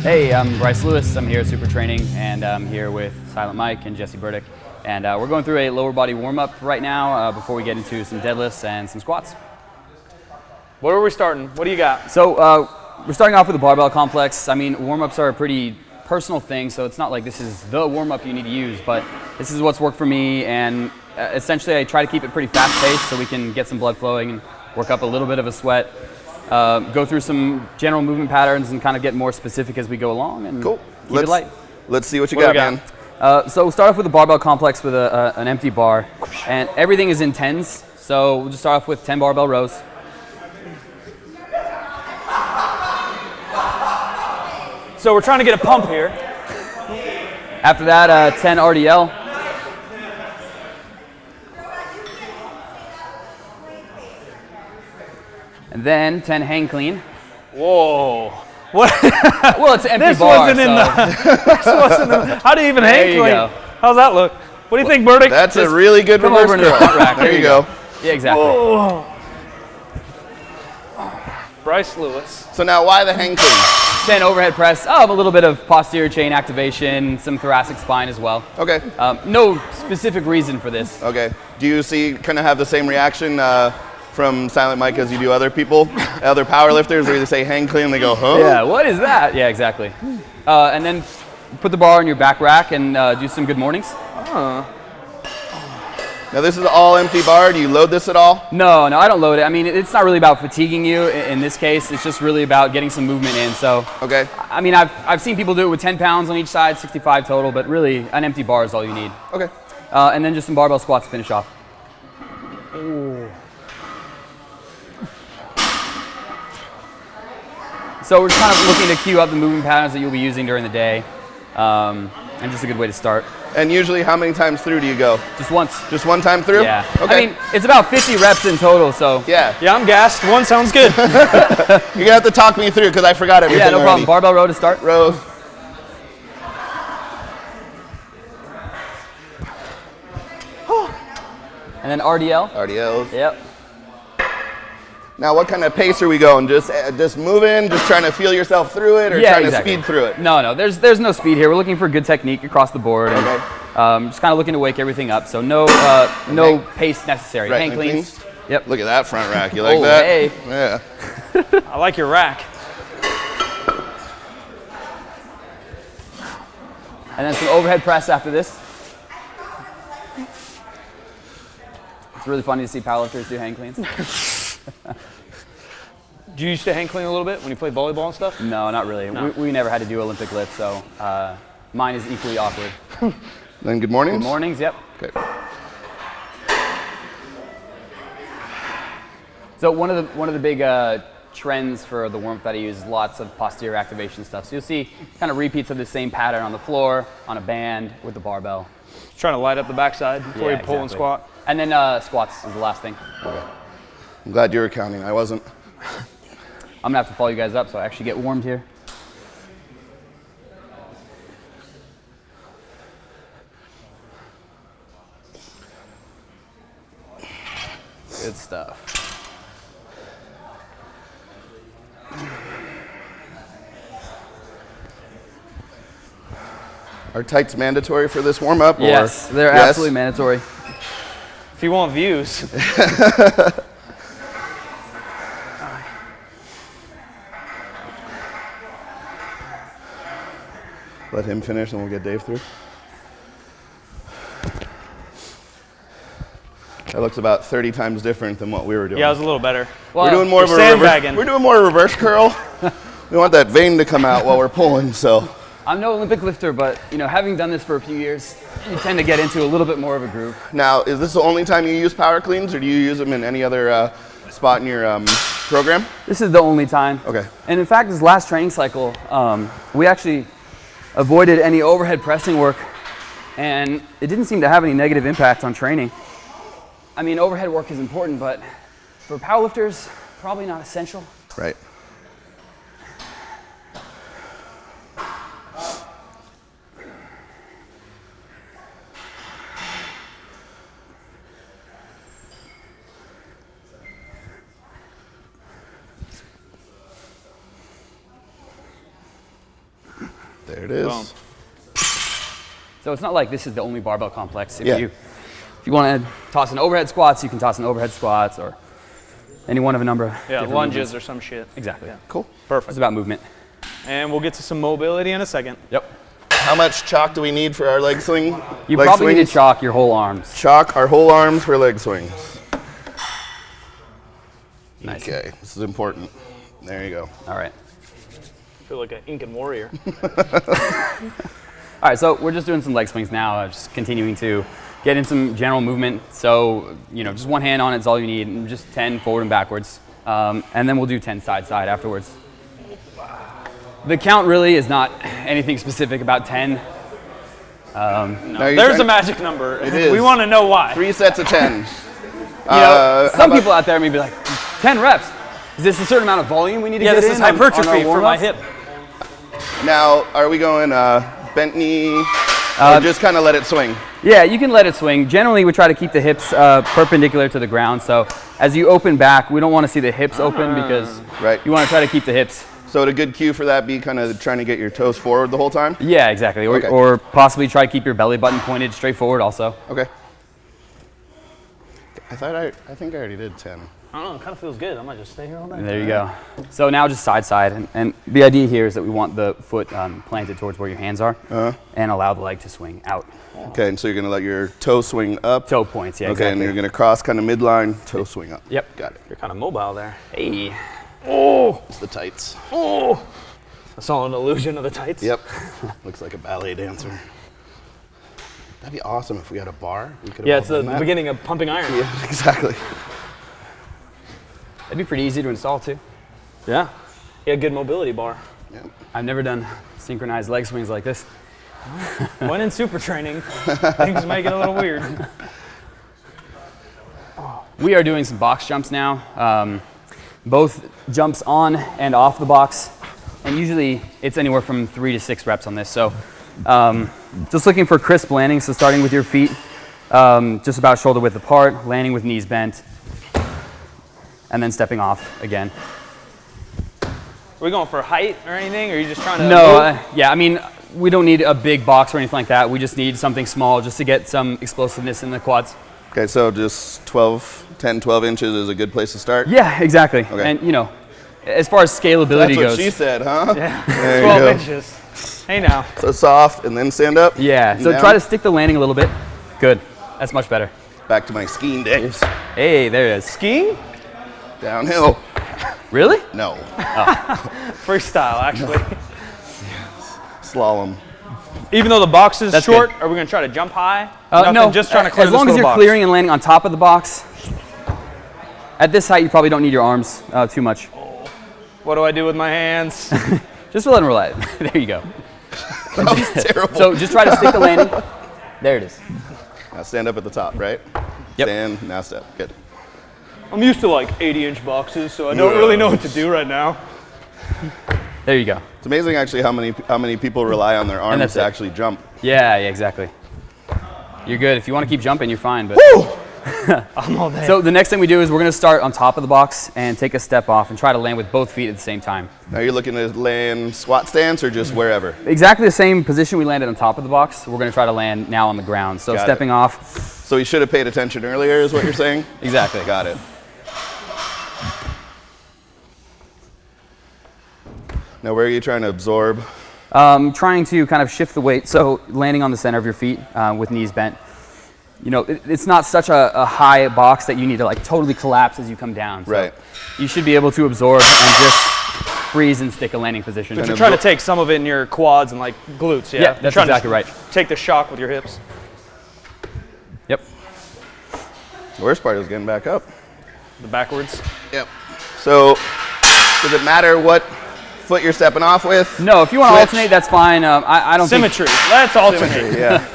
Hey, I'm Bryce Lewis. I'm here at Super Training, and I'm here with Silent Mike and Jesse Burdick. And we're going through a lower body warm-up right now before we get into some deadlifts and some squats. Where are we starting? What do you got? So we're starting off with the barbell complex. I mean, warm-ups are a pretty personal thing, so it's not like this is the warm-up you need to use, but this is what's worked for me, and essentially I try to keep it pretty fast-paced so we can get some blood flowing and work up a little bit of a sweat. Go through some general movement patterns and kind of get more specific as we go along, and cool. Keep it light. Let's see what you got, man. So we'll start off with the barbell complex with an empty bar, and everything is in 10s. So we'll just start off with 10 barbell rows. So we're trying to get a pump here. After that, 10 RDL. And then 10 hang clean. Whoa. What? Well, it's an empty this bar. Wasn't in this wasn't in the, how do you even hang clean? Go. How's that look? What do you think, Burdick? That's a really good reverse over into the front rack. There you go. Yeah, exactly. Whoa. Bryce Lewis. So now why the hang clean? 10 overhead press. A little bit of posterior chain activation, some thoracic spine as well. Okay. No specific reason for this. Okay. Do you kind of have the same reaction from Silent Mike as you do other people, other powerlifters, where they say hang clean and they go, huh? Yeah, what is that? Yeah, exactly. And then put the bar on your back rack and do some good mornings. Now this is all empty bar. Do you load this at all? No, I don't load it. I mean, it's not really about fatiguing you in this case. It's just really about getting some movement in. So, okay. I mean, I've seen people do it with 10 pounds on each side, 65 total, but really an empty bar is all you need. Okay. And then just some barbell squats to finish off. Ooh. So we're just kind of looking to cue up the movement patterns that you'll be using during the day, and just a good way to start. And usually how many times through do you go? Just once. Just one time through? Yeah. Okay. I mean, it's about 50 reps in total, so. Yeah, I'm gassed. One sounds good. you're gonna have to talk me through because I forgot everything. Yeah, no problem. Already. Barbell row to start. Rows. And then RDL. RDLs. Yep. Now, what kind of pace are we going? Just moving, just trying to feel yourself through it, or trying to speed through it? No, there's no speed here. We're looking for good technique across the board. Okay. And, just kind of looking to wake everything up. So no pace necessary. Right, hang cleans. Yep. Look at that front rack. You like that? Hey. Yeah. I like your rack. And then some overhead press after this. It's really funny to see powerlifters do hang cleans. Do you used to hang clean a little bit when you played volleyball and stuff? No, not really. No. We never had to do Olympic lifts, so mine is equally awkward. Then good mornings? Good mornings, yep. Okay. So one of the big trends for the warm-up that I use is lots of posterior activation stuff. So you'll see kind of repeats of the same pattern on the floor, on a band, with the barbell. Just trying to light up the backside before you pull and squat. And then squats is the last thing. Okay. I'm glad you were counting. I wasn't. I'm gonna have to follow you guys up so I actually get warmed here. Good stuff. Are tights mandatory for this warm up? Yes, they're absolutely mandatory. If you want views. Let him finish and we'll get Dave through. That looks about 30 times different than what we were doing. Yeah, it was a little better. Well, we're doing more of a sandbagging. We're doing more reverse curl. We want that vein to come out while we're pulling, so. I'm no Olympic lifter, but having done this for a few years, you tend to get into a little bit more of a groove. Now, is this the only time you use power cleans, or do you use them in any other spot in your program? This is the only time. Okay. And in fact, this last training cycle, we actually avoided any overhead pressing work, and it didn't seem to have any negative impact on training. I mean, overhead work is important, but for powerlifters, probably not essential. Right. There it is. Boom. So it's not like this is the only barbell complex. If Yeah. you want to toss in overhead squats, you can toss in overhead squats or any one of a number of Yeah, different lunges movements. or some shit. Exactly. Yeah. Cool. Perfect. It's about movement. And we'll get to some mobility in a second. Yep. How much chalk do we need for our leg swing? You leg probably need swings? to chalk your whole arms. Chalk our whole arms for leg swings. Nice. Okay, this is important. There you go. All right. I feel like an Incan warrior. All right, so we're just doing some leg swings now, just continuing to get in some general movement. So, just one hand on it is all you need, and just 10 forward and backwards. And then we'll do 10 side afterwards. The count really is not anything specific about 10. There's a magic number. It is. We want to know why. 3 sets of 10. Some people out there may be like, 10 reps. Is this a certain amount of volume we need to get in? This is on our hypertrophy for my warm-ups? hip. Now, are we going bent knee, or just kind of let it swing? Yeah, you can let it swing. Generally, we try to keep the hips perpendicular to the ground. So as you open back, we don't want to see the hips open because Right. you want to try to keep the hips. So would a good cue for that be kind of trying to get your toes forward the whole time? Yeah, exactly. Or, Okay. or possibly try to keep your belly button pointed straight forward also. Okay. I think I already did 10. I don't know, it kind of feels good. I might just stay here all night. There you go. So now just side. And the idea here is that we want the foot planted towards where your hands are and allow the leg to swing out. Okay, and so you're going to let your toe swing up. Toe points, yeah, Okay, exactly. and you're going to cross kind of midline, toe swing up. Yep. Got it. You're kind of mobile there. Hey. Oh, It's the tights. oh. That's all an illusion of the tights. Yep. Looks like a ballet dancer. That'd be awesome if we had a bar. We could have Yeah, all it's the done that. beginning of pumping iron. Yeah, exactly. That'd be pretty easy to install too. Yeah. Yeah, good mobility bar. Yep. I've never done synchronized leg swings like this. When in super training, things might get a little weird. We are doing some box jumps now. Both jumps on and off the box. And usually it's anywhere from 3 to 6 reps on this. So just looking for crisp landing. So starting with your feet just about shoulder width apart, landing with knees bent, and then stepping off again. Are we going for height or anything? Or are you just trying to No, yeah, I mean, we don't need a big box or anything like that. We just need something small just to get some explosiveness in the quads. Okay, so just 10, 12 inches is a good place to start? Yeah, exactly. Okay. And, as far as scalability That's what goes. she said, huh? Yeah. There 12 you go. inches. Hey now. So soft and then stand up? Yeah, so Down. try to stick the landing a little bit. Good. That's much better. Back to my skiing days. Hey, there it is. Skiing? Downhill. Really? No. Freestyle, actually. Slalom. Even though the box is That's short, good. are we going to try to jump high? No, Nothing, just trying to clear as this long as little you're box. clearing and landing on top of the box. At this height, you probably don't need your arms too much. What do I do with my hands? Just let them relax. There you go. That was terrible. So just try to stick the landing. There it is. Now stand up at the top, right? Yep. Stand, now step. Good. I'm used to like 80-inch boxes, so I don't really know what to do right now. There you go. It's amazing actually how many people rely on their arms that's to it. actually jump. Yeah, exactly. You're good. If you want to keep jumping, you're fine. But I'm all day. So the next thing we do is we're going to start on top of the box and take a step off and try to land with both feet at the same time. Now you're looking to land squat stance or just wherever? Exactly the same position we landed on top of the box. We're going to try to land now on the ground. So Got stepping it. off. So you should have paid attention earlier is what you're saying? Exactly. Got it. Now where are you trying to absorb? Trying to kind of shift the weight, so landing on the center of your feet with knees bent. It's not such a high box that you need to like totally collapse as you come down. So Right. You should be able to absorb and just freeze and stick a landing position. But you're trying to take some of it in your quads and like glutes, yeah? Yeah, You're that's trying to exactly right. Take the shock with your hips. Yep. The worst part is getting back up. The backwards. Yep. So does it matter what foot you're stepping off with? No, if you want to Switch. alternate, that's fine. I don't think. Symmetry. Let's alternate. Yeah.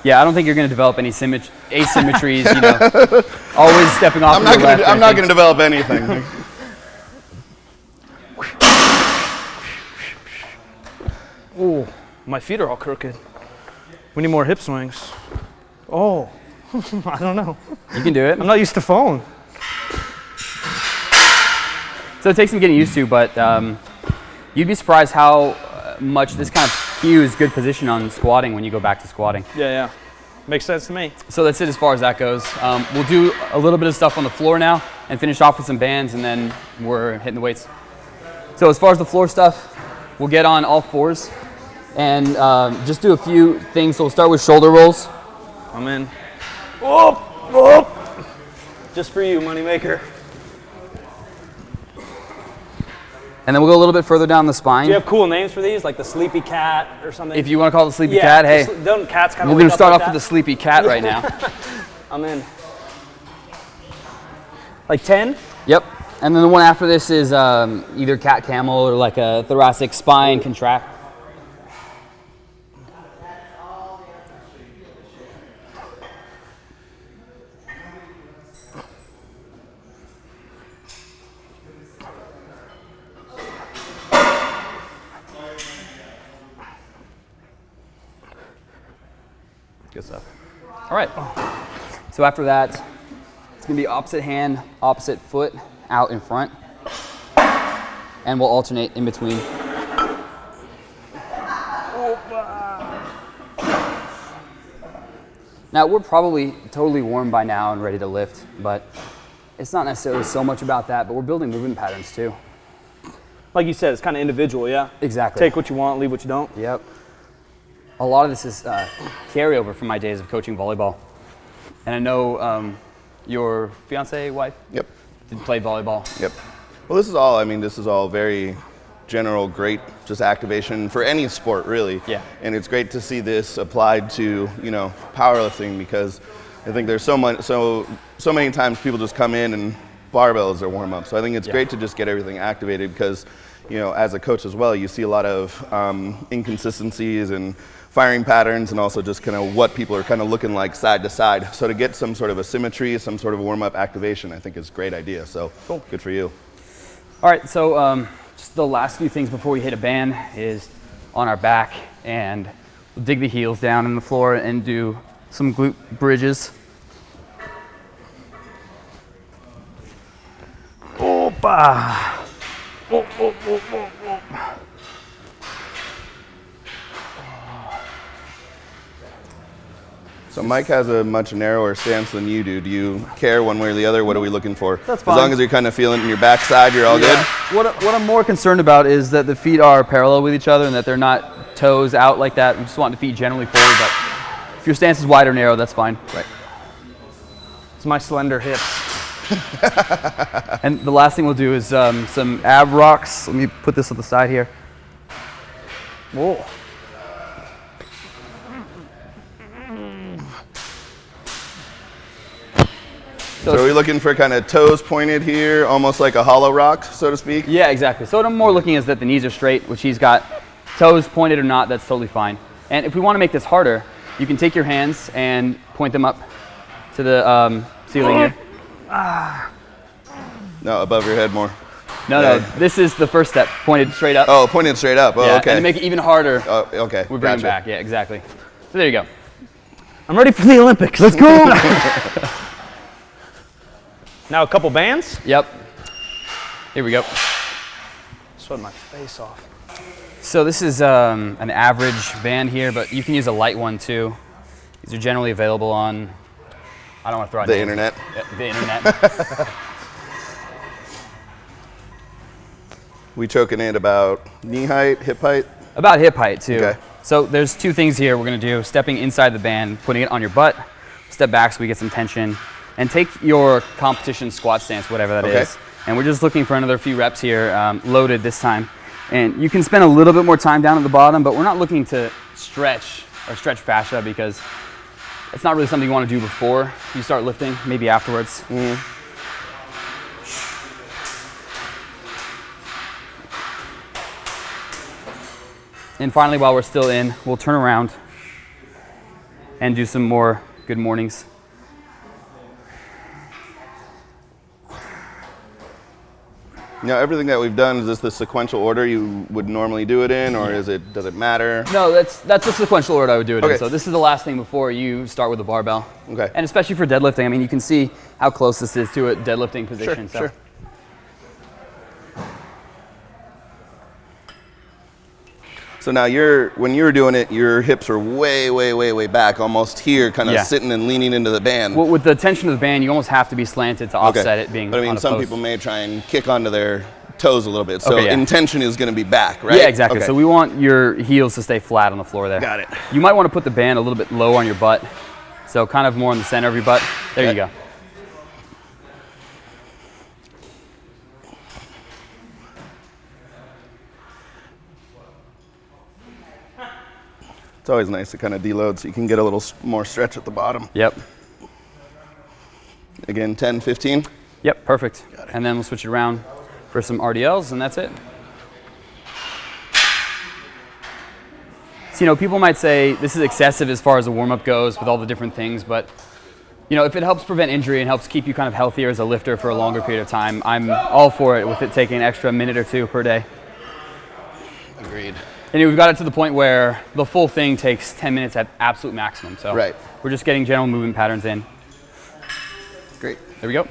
Yeah, I don't think you're going to develop any asymmetries. Always stepping off. I'm to not the gonna left, I'm not gonna develop anything. Ooh, my feet are all crooked. We need more hip swings. Oh, I don't know. You can do it. I'm not used to phone. So it takes some getting used to, but You'd be surprised how much this kind of cues good position on squatting when you go back to squatting. Yeah. Makes sense to me. So that's it as far as that goes. We'll do a little bit of stuff on the floor now and finish off with some bands, and then we're hitting the weights. So as far as the floor stuff, we'll get on all fours and just do a few things. So we'll start with shoulder rolls. I'm in. Oh. Just for you, moneymaker. And then we'll go a little bit further down the spine. Do you have cool names for these, like the sleepy cat or something? If you want to call it the sleepy cat, hey. Don't cats kind of We're going to start off with the sleepy cat right now. I'm in. Like 10? Yep. And then the one after this is either cat camel or like a thoracic spine contract. Good stuff. All right. So after that, it's going to be opposite hand, opposite foot out in front. And we'll alternate in between. Now, we're probably totally warm by now and ready to lift, but it's not necessarily so much about that, but we're building movement patterns too. Like you said, it's kind of individual, yeah? Exactly. Take what you want, leave what you don't. Yep. A lot of this is carryover from my days of coaching volleyball. And I know your fiance, wife? Yep. Did play volleyball. Yep. Well, this is all very general, great, just activation for any sport, really. Yeah. And it's great to see this applied to, powerlifting, because I think there's so many times people just come in and barbell is their warm up. So I think it's great to just get everything activated, because, as a coach as well, you see a lot of inconsistencies and firing patterns, and also just kind of what people are kind of looking like side to side. So to get some sort of a symmetry, some sort of warm-up activation, I think is a great idea. So cool. Good for you. All right, so just the last few things before we hit a band is on our back, and we'll dig the heels down in the floor and do some glute bridges. Opa! So Mike has a much narrower stance than you do. Do you care one way or the other? What are we looking for? That's fine. As long as you're kind of feeling it in your backside, you're all good? What I'm more concerned about is that the feet are parallel with each other and that they're not toes out like that. We just want the feet generally forward, but if your stance is wide or narrow, that's fine. Right. It's my slender hips. And the last thing we'll do is some ab rocks. Let me put this on the side here. Whoa. So are we looking for kind of toes pointed here, almost like a hollow rock, so to speak? Yeah, exactly. So what I'm more looking is that the knees are straight, which he's got. Toes pointed or not, that's totally fine. And if we want to make this harder, you can take your hands and point them up to the ceiling here. No, above your head more. No, this is the first step, pointed straight up. Oh, pointed straight up. Oh, yeah, okay. And to make it even harder, okay. we bring them back. Yeah, exactly. So there you go. I'm ready for the Olympics. Let's go. Now a couple bands. Yep. Here we go. Sweating my face off. So this is an average band here, but you can use a light one too. These are generally available on, I don't want to throw out the names. internet. Yeah, the internet. We choking in about knee height, hip height? About hip height too. Okay. So there's two things here we're going to do. Stepping inside the band, putting it on your butt, step back so we get some tension, and take your competition squat stance, whatever that is. And we're just looking for another few reps here, loaded this time. And you can spend a little bit more time down at the bottom, but we're not looking to stretch fascia, because it's not really something you want to do before you start lifting, maybe afterwards. And finally, while we're still in, we'll turn around and do some more good mornings. Now, everything that we've done, is this the sequential order you would normally do it in, or does it matter? No, that's the sequential order I would do it Okay. in. So this is the last thing before you start with the barbell. Okay. And especially for deadlifting, I mean, you can see how close this is to a deadlifting position. Sure. So now when you were doing it, your hips were way back, almost here, kind of sitting and leaning into the band. Well, with the tension of the band, you almost have to be slanted to offset it being. But I mean, some people may try and kick onto their toes a little bit. So intention is going to be back, right? Yeah, exactly. So we want your heels to stay flat on the floor there. Got it. You might want to put the band a little bit low on your butt. So kind of more in the center of your butt. There you go. It's always nice to kind of deload so you can get a little more stretch at the bottom. Yep. Again, 10, 15? Yep, perfect. And then we'll switch it around for some RDLs, and that's it. So, people might say this is excessive as far as a warm-up goes with all the different things, but if it helps prevent injury and helps keep you kind of healthier as a lifter for a longer period of time, I'm all for it with it taking an extra minute or two per day. Agreed. And we've got it to the point where the full thing takes 10 minutes at absolute maximum. So we're just getting general movement patterns in. Great. There we go.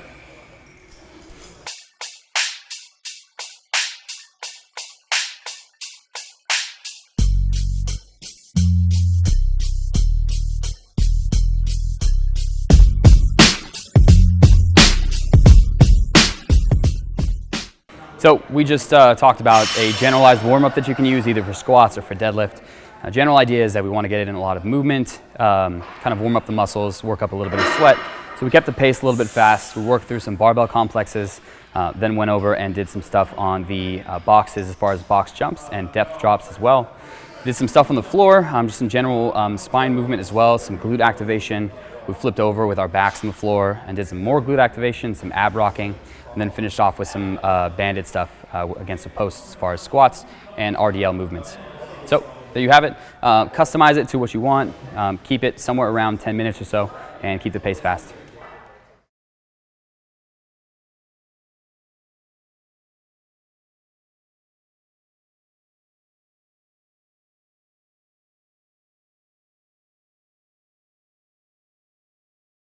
So we just talked about a generalized warm-up that you can use either for squats or for deadlift. General idea is that we want to get it in a lot of movement, kind of warm up the muscles, work up a little bit of sweat. So we kept the pace a little bit fast. We worked through some barbell complexes, then went over and did some stuff on the boxes as far as box jumps and depth drops as well. Did some stuff on the floor, just some general spine movement as well, some glute activation. We flipped over with our backs on the floor and did some more glute activation, some ab rocking, and then finished off with some banded stuff against the posts as far as squats and RDL movements. So there you have it. Customize it to what you want. Keep it somewhere around 10 minutes or so and keep the pace fast.